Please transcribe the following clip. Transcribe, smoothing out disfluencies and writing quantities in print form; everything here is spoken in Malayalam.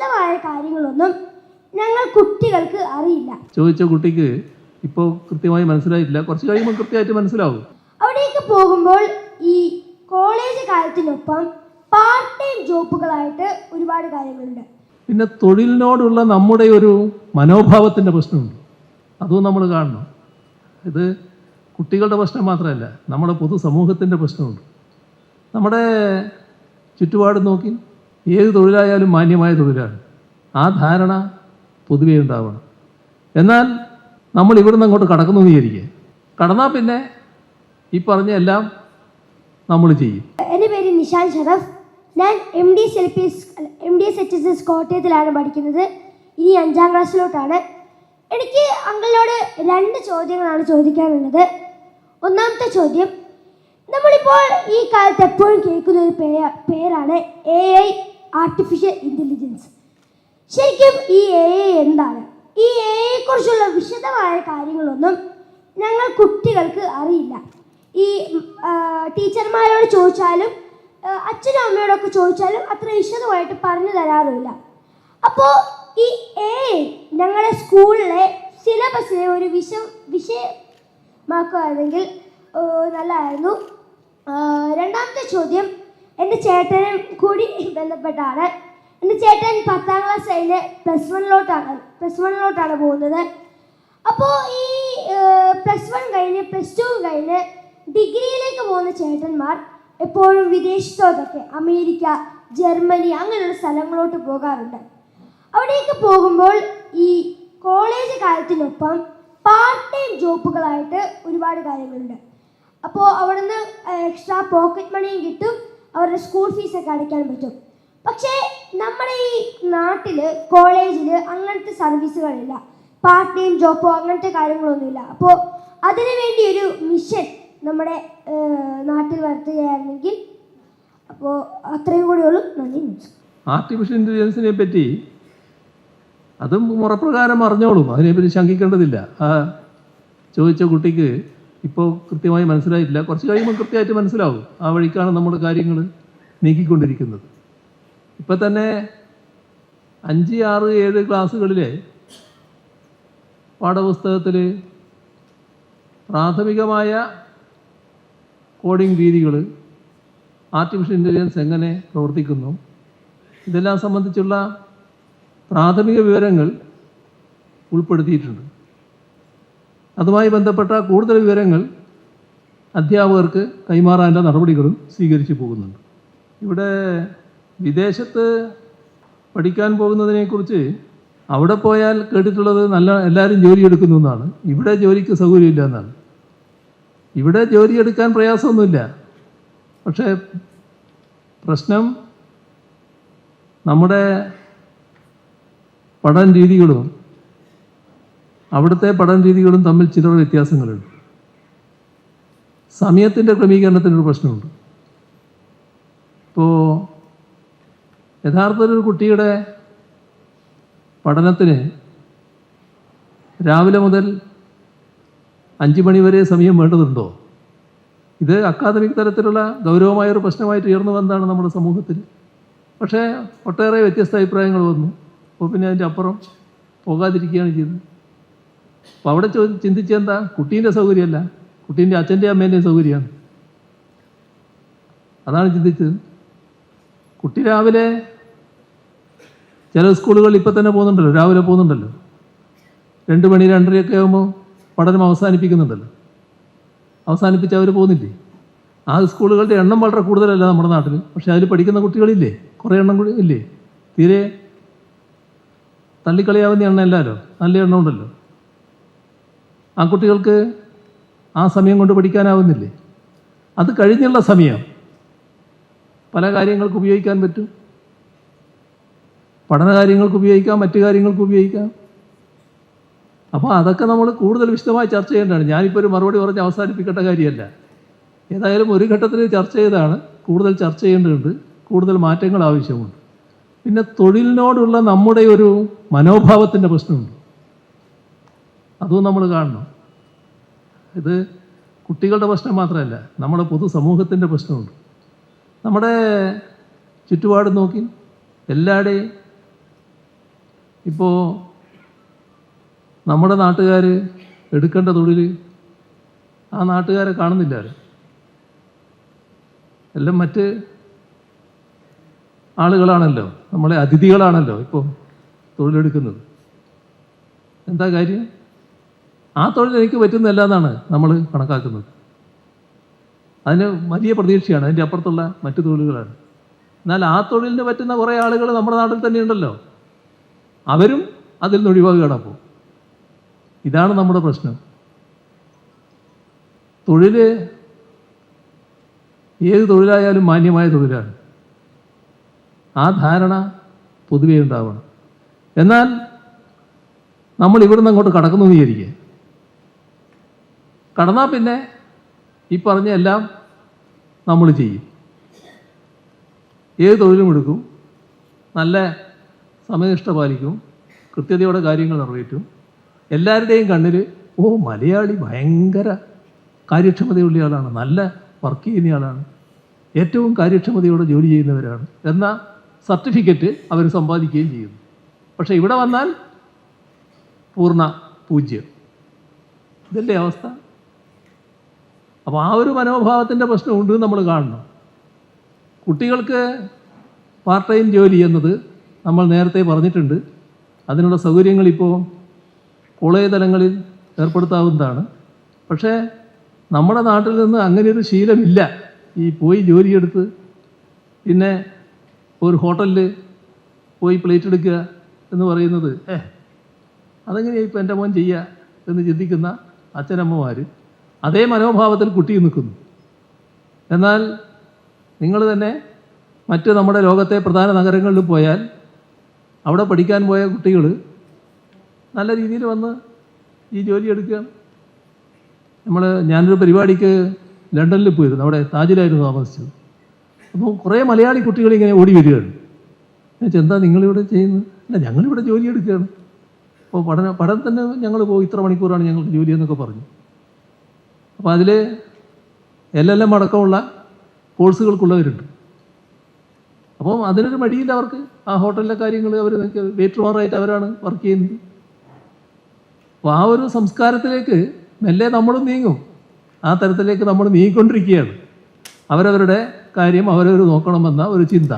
വിശദമായ കാര്യങ്ങളൊന്നും ഞങ്ങൾ കുട്ടികൾക്ക് അറിയില്ല. ചോദിച്ച കുട്ടിക്ക് ഇപ്പോൾ കൃത്യമായി മനസ്സിലായിട്ടില്ല, കുറച്ച് കഴിയുമ്പോൾ കൃത്യമായിട്ട് മനസ്സിലാവും. അവിടേക്ക് പോകുമ്പോൾ ഈ കോളേജ് കാലത്തിനൊപ്പം പാർട്ട് ടൈം ജോബുകളായിട്ട് ഒരുപാട് കാര്യങ്ങളുണ്ട്. പിന്നെ തൊഴിലിനോടുള്ള നമ്മുടെ ഒരു മനോഭാവത്തിൻ്റെ പ്രശ്നമുണ്ട്, അതും നമ്മൾ കാണണം. ഇത് കുട്ടികളുടെ പ്രശ്നം മാത്രമല്ല, നമ്മുടെ പൊതുസമൂഹത്തിൻ്റെ പ്രശ്നമുണ്ട്. നമ്മുടെ ചുറ്റുപാട് നോക്കി ഏത് തൊഴിലായാലും മാന്യമായ തൊഴിലാണ്, ആ ധാരണ പൊതുവേ ഉണ്ടാവണം. എന്നാൽ നമ്മൾ ഇവിടുന്ന് അങ്ങോട്ട് കടക്കുന്നു വിചാരിക്കുക, കടന്നാൽ പിന്നെ ഈ പറഞ്ഞ എല്ലാം നമ്മൾ ചെയ്യും. എൻ്റെ പേര് നിഷാൻ ഷറഫ്. ഞാൻ MDSHSS കോട്ടയത്തിലാണ് പഠിക്കുന്നത്. ഇനി 5ാം ക്ലാസ്സിലോട്ടാണ്. എനിക്ക് അങ്കിളിനോട് 2 ചോദ്യങ്ങളാണ് ചോദിക്കാനുള്ളത്. ഒന്നാമത്തെ ചോദ്യം, നമ്മളിപ്പോൾ ഈ കാലത്ത് എപ്പോഴും കേൾക്കുന്ന ഒരു പേരാണ് AI, ആർട്ടിഫിഷ്യൽ ഇൻ്റലിജൻസ്. ശരിക്കും ഈ AI എന്താണ്? ഈ AI കുറിച്ചുള്ള വിശദമായ കാര്യങ്ങളൊന്നും ഞങ്ങൾ കുട്ടികൾക്ക് അറിയില്ല. ഈ ടീച്ചർമാരോട് ചോദിച്ചാലും അച്ഛനും അമ്മയോടൊക്കെ ചോദിച്ചാലും അത്ര വിശദമായിട്ട് പറഞ്ഞു തരാറുമില്ല. അപ്പോൾ ഈ AI ഞങ്ങളുടെ സ്കൂളിലെ സിലബസിനെ ഒരു വിഷയമാക്കുകയാണെങ്കിൽ നല്ലതായിരുന്നു. രണ്ടാമത്തെ ചോദ്യം എൻ്റെ ചേട്ടനും കൂടി ബന്ധപ്പെട്ടാണ്. എൻ്റെ ചേട്ടൻ 10ാം ക്ലാസ് കഴിഞ്ഞ് പ്ലസ് വണ്ണിലോട്ടാണ് പോകുന്നത്. അപ്പോൾ ഈ +1 കഴിഞ്ഞ് +2 കഴിഞ്ഞ് ഡിഗ്രിയിലേക്ക് പോകുന്ന ചേട്ടന്മാർ എപ്പോഴും വിദേശത്തോട്ടൊക്കെ അമേരിക്ക, ജർമ്മനി അങ്ങനെയുള്ള സ്ഥലങ്ങളോട്ട് പോകാറുണ്ട്. അവിടേക്ക് പോകുമ്പോൾ ഈ കോളേജ് കാലത്തിനൊപ്പം പാർട്ട് ടൈം ജോബുകളായിട്ട് ഒരുപാട് കാര്യങ്ങളുണ്ട്. അപ്പോൾ അവിടുന്ന് എക്സ്ട്രാ പോക്കറ്റ് മണിയും കിട്ടും, അവരുടെ സ്കൂൾ ഫീസൊക്കെ അടയ്ക്കാൻ പറ്റും. പക്ഷേ നമ്മുടെ ഈ നാട്ടിൽ കോളേജിൽ അങ്ങനത്തെ സർവീസുകളില്ല, പാർട്ട് ടൈം ജോബോ അങ്ങനത്തെ കാര്യങ്ങളൊന്നുമില്ല. അപ്പോൾ അതിനു വേണ്ടി ഒരു മിഷൻ നമ്മുടെ നാട്ടിൽ വരുത്തുകയായിരുന്നെങ്കിൽ. അപ്പോൾ അത്രയും കൂടിയുള്ളൂ. നന്ദി. ആർട്ടിഫിഷ്യൽ ഇൻ്റലിജൻസിനെ പറ്റി അതും മുറപ്രകാരം അറിഞ്ഞോളും, അതിനെപ്പറ്റി ശങ്കിക്കേണ്ടതില്ല. ആ ചോദിച്ച കുട്ടിക്ക് ഇപ്പോൾ കൃത്യമായി മനസ്സിലായിട്ടില്ല, കുറച്ച് കഴിയുമ്പോൾ കൃത്യമായിട്ട് മനസ്സിലാവും. ആ വഴിക്കാണ് നമ്മൾ കാര്യങ്ങൾ നീക്കിക്കൊണ്ടിരിക്കുന്നത്. ഇപ്പം തന്നെ 5, 6, 7 ക്ലാസ്സുകളിലെ പാഠപുസ്തകത്തിൽ പ്രാഥമികമായ കോഡിംഗ് രീതികൾ, ആർട്ടിഫിഷ്യൽ ഇൻ്റലിജൻസ് എങ്ങനെ പ്രവർത്തിക്കുന്നു, ഇതെല്ലാം സംബന്ധിച്ചുള്ള പ്രാഥമിക വിവരങ്ങൾ ഉൾപ്പെടുത്തിയിട്ടുണ്ട്. അതുമായി ബന്ധപ്പെട്ട കൂടുതൽ വിവരങ്ങൾ അധ്യാപകർക്ക് കൈമാറാനുള്ള നടപടികളും സ്വീകരിച്ചു പോകുന്നുണ്ട്. ഇവിടെ വിദേശത്ത് പഠിക്കാൻ പോകുന്നതിനെക്കുറിച്ച് അവിടെ പോയാൽ കേട്ടിട്ടുള്ളത് എല്ലാവരും ജോലി എടുക്കുന്നു എന്നാണ്. ഇവിടെ ജോലിക്ക് സൗകര്യമില്ല എന്നാണ്. ഇവിടെ ജോലിയെടുക്കാൻ പ്രയാസമൊന്നുമില്ല, പക്ഷേ പ്രശ്നം നമ്മുടെ പഠന രീതികളും അവിടുത്തെ പഠന രീതികളും തമ്മിൽ ചില വ്യത്യാസങ്ങളുണ്ട്. സമയത്തിൻ്റെ ക്രമീകരണത്തിനൊരു പ്രശ്നമുണ്ട്. ഇപ്പോൾ യഥാർത്ഥത്തിൽ ഒരു കുട്ടിയുടെ പഠനത്തിന് രാവിലെ മുതൽ 5 മണി വരെ സമയം വേണ്ടതുണ്ടോ? ഇത് അക്കാദമിക് തലത്തിലുള്ള ഗൗരവമായൊരു പ്രശ്നമായിട്ട് ഉയർന്നു വന്നതാണ് നമ്മുടെ സമൂഹത്തിൽ. പക്ഷേ ഒട്ടേറെ വ്യത്യസ്ത അഭിപ്രായങ്ങൾ വന്നു. അപ്പോൾ പിന്നെ അതിൻ്റെ അപ്പുറം പോകാതിരിക്കുകയാണ് ചെയ്തത്. അപ്പോൾ അവിടെ ചിന്തിച്ചെന്താ, കുട്ടീൻ്റെ സൗകര്യമല്ല, കുട്ടീൻ്റെ അച്ഛൻ്റെയും അമ്മേൻ്റെയും സൗകര്യമാണ്. അതാണ് ചിന്തിച്ചത്. കുട്ടി രാവിലെ ചില സ്കൂളുകൾ ഇപ്പം തന്നെ പോകുന്നുണ്ടല്ലോ, രാവിലെ പോകുന്നുണ്ടല്ലോ, 2 മണി 2:30 ആകുമ്പോൾ പഠനം അവസാനിപ്പിക്കുന്നുണ്ടല്ലോ. അവസാനിപ്പിച്ച് അവർ പോകുന്നില്ലേ? ആ സ്കൂളുകളുടെ എണ്ണം വളരെ കൂടുതലല്ല നമ്മുടെ നാട്ടിൽ, പക്ഷേ അതിൽ പഠിക്കുന്ന കുട്ടികളില്ലേ, കുറേ എണ്ണം കൂടി ഇല്ലേ? തീരെ തള്ളിക്കളിയാവുന്ന എണ്ണം അല്ലല്ലോ, നല്ല എണ്ണം ഉണ്ടല്ലോ. ആ കുട്ടികൾക്ക് ആ സമയം കൊണ്ട് പഠിക്കാനാവുന്നില്ലേ? അത് കഴിഞ്ഞുള്ള സമയം പല കാര്യങ്ങൾക്ക് ഉപയോഗിക്കാൻ പറ്റും. പഠന കാര്യങ്ങൾക്ക് ഉപയോഗിക്കാം, മറ്റു കാര്യങ്ങൾക്ക് ഉപയോഗിക്കാം. അപ്പോൾ അതൊക്കെ നമ്മൾ കൂടുതൽ വിശദമായി ചർച്ച ചെയ്യേണ്ടതാണ്. ഞാനിപ്പോൾ ഒരു മറുപടി പറഞ്ഞ് അവസാനിപ്പിക്കേണ്ട കാര്യമല്ല. ഏതായാലും ഒരു ഘട്ടത്തിൽ ചർച്ച ചെയ്താണ്, കൂടുതൽ ചർച്ച ചെയ്യേണ്ടതുണ്ട്, കൂടുതൽ മാറ്റങ്ങൾ ആവശ്യമുണ്ട്. പിന്നെ തൊഴിലിനോടുള്ള നമ്മുടെ ഒരു മനോഭാവത്തിൻ്റെ പ്രശ്നമുണ്ട്, അതും നമ്മൾ കാണണം. ഇത് കുട്ടികളുടെ പ്രശ്നം മാത്രമല്ല, നമ്മുടെ പൊതുസമൂഹത്തിൻ്റെ പ്രശ്നമുണ്ട്. നമ്മുടെ ചുറ്റുപാട് നോക്കി എല്ലാവരുടെയും ഇപ്പോൾ നമ്മുടെ നാട്ടുകാർ എടുക്കേണ്ട തൊഴിൽ ആ നാട്ടുകാരെ കാണുന്നില്ല. എല്ലാം മറ്റ് ആളുകളാണല്ലോ, നമ്മളെ അതിഥികളാണല്ലോ ഇപ്പോൾ തൊഴിലെടുക്കുന്നത്. എന്താ കാര്യം? ആ തൊഴിൽ എനിക്ക് പറ്റുന്നില്ല എന്നാണ് നമ്മൾ കണക്കാക്കുന്നത്. അതിന് വലിയ പ്രതീക്ഷയാണ്, അതിൻ്റെ അപ്പുറത്തുള്ള മറ്റു തൊഴിലുകളാണ്. എന്നാൽ ആ തൊഴിലിന് പറ്റുന്ന കുറേ ആളുകൾ നമ്മുടെ നാട്ടിൽ തന്നെ ഉണ്ടല്ലോ, അവരും അതിൽ നിന്ന് ഒഴിവാകുകയാണ്. അപ്പോൾ ഇതാണ് നമ്മുടെ പ്രശ്നം. തൊഴിൽ ഏത് തൊഴിലായാലും മാന്യമായ തൊഴിലാണ്. ആ ധാരണ പൊതുവേ ഉണ്ടാവണം. എന്നാൽ നമ്മൾ ഇവിടുന്ന് അങ്ങോട്ട് കടക്കുന്നു വിചാരിക്കുക, കടന്നാൽ പിന്നെ ഈ പറഞ്ഞ എല്ലാം നമ്മൾ ചെയ്യും. ഏത് തൊഴിലും എടുക്കും, നല്ല സമയനിഷ്ഠ പാലിക്കും, കൃത്യതയോടെ കാര്യങ്ങൾ നിറവേറ്റും. എല്ലാവരുടെയും കണ്ണിൽ മലയാളി ഭയങ്കര കാര്യക്ഷമതയുള്ള ആളാണ്, നല്ല വർക്ക് ചെയ്യുന്ന ആളാണ്, ഏറ്റവും കാര്യക്ഷമതയോടെ ജോലി ചെയ്യുന്നവരാണ് എന്ന സർട്ടിഫിക്കറ്റ് അവർ സമ്പാദിക്കുകയും ചെയ്യുന്നു. പക്ഷേ ഇവിടെ വന്നാൽ പൂർണ്ണ പൂജ്യം. ഇതല്ലേ അവസ്ഥ? അപ്പോൾ ആ ഒരു മനോഭാവത്തിൻ്റെ പ്രശ്നമുണ്ട് നമ്മൾ കാണണം. കുട്ടികൾക്ക് പാർട്ട് ടൈം ജോലി എന്നത് നമ്മൾ നേരത്തെ പറഞ്ഞിട്ടുണ്ട്. അതിനുള്ള സൗകര്യങ്ങൾ ഇപ്പോൾ കോളേജ് തലങ്ങളിൽ ഏർപ്പെടുത്താവുന്നതാണ്. പക്ഷേ നമ്മുടെ നാട്ടിൽ നിന്ന് അങ്ങനെയൊരു ശീലമില്ല. ഈ പോയി ജോലിയെടുത്ത് പിന്നെ ഒരു ഹോട്ടലിൽ പോയി പ്ലേറ്റ് എടുക്കുക എന്ന് പറയുന്നത് അതെങ്ങനെയാണ് ഇപ്പോൾ എൻ്റെ മോൻ ചെയ്യുക എന്ന് ചിന്തിക്കുന്ന അച്ഛനമ്മമാർ അതേ മനോഭാവത്തിൽ കുട്ടി നിൽക്കുന്നു. എന്നാൽ നിങ്ങൾ തന്നെ മറ്റ് നമ്മുടെ ലോകത്തെ പ്രധാന നഗരങ്ങളിൽ പോയാൽ അവിടെ പഠിക്കാൻ പോയ കുട്ടികൾ നല്ല രീതിയിൽ വന്ന് ഈ ജോലി എടുക്കുകയാണ്. ഞാനൊരു പരിപാടിക്ക് ലണ്ടനിൽ പോയിരുന്നു, അവിടെ താജിലായിരുന്നു താമസിച്ചത്. അപ്പോൾ കുറേ മലയാളി കുട്ടികൾ ഇങ്ങനെ ഓടി വരികയാണ്. എന്താ നിങ്ങളിവിടെ ചെയ്യുന്നത്? അല്ല, ഞങ്ങളിവിടെ ജോലി എടുക്കുകയാണ്. അപ്പോൾ പഠനം തന്നെ ഞങ്ങൾ പോകും, ഇത്ര മണിക്കൂറാണ് ഞങ്ങൾക്ക് ജോലി എന്നൊക്കെ പറഞ്ഞു. അപ്പോൾ അതിൽ LLM അടക്കമുള്ള കോഴ്സുകൾക്കുള്ളവരുണ്ട്. അപ്പോൾ അതിനൊരു മടിയില്ല അവർക്ക്. ആ ഹോട്ടലിലെ കാര്യങ്ങൾ അവർ വെയിറ്റർമാരായിട്ട് അവരാണ് വർക്ക് ചെയ്യുന്നത്. അപ്പോൾ ആ ഒരു സംസ്കാരത്തിലേക്ക് മെല്ലെ നമ്മളും നീങ്ങും. ആ തരത്തിലേക്ക് നമ്മൾ നീങ്ങിക്കൊണ്ടിരിക്കുകയാണ്. അവരവരുടെ കാര്യം അവരവർ നോക്കണമെന്ന ഒരു ചിന്ത.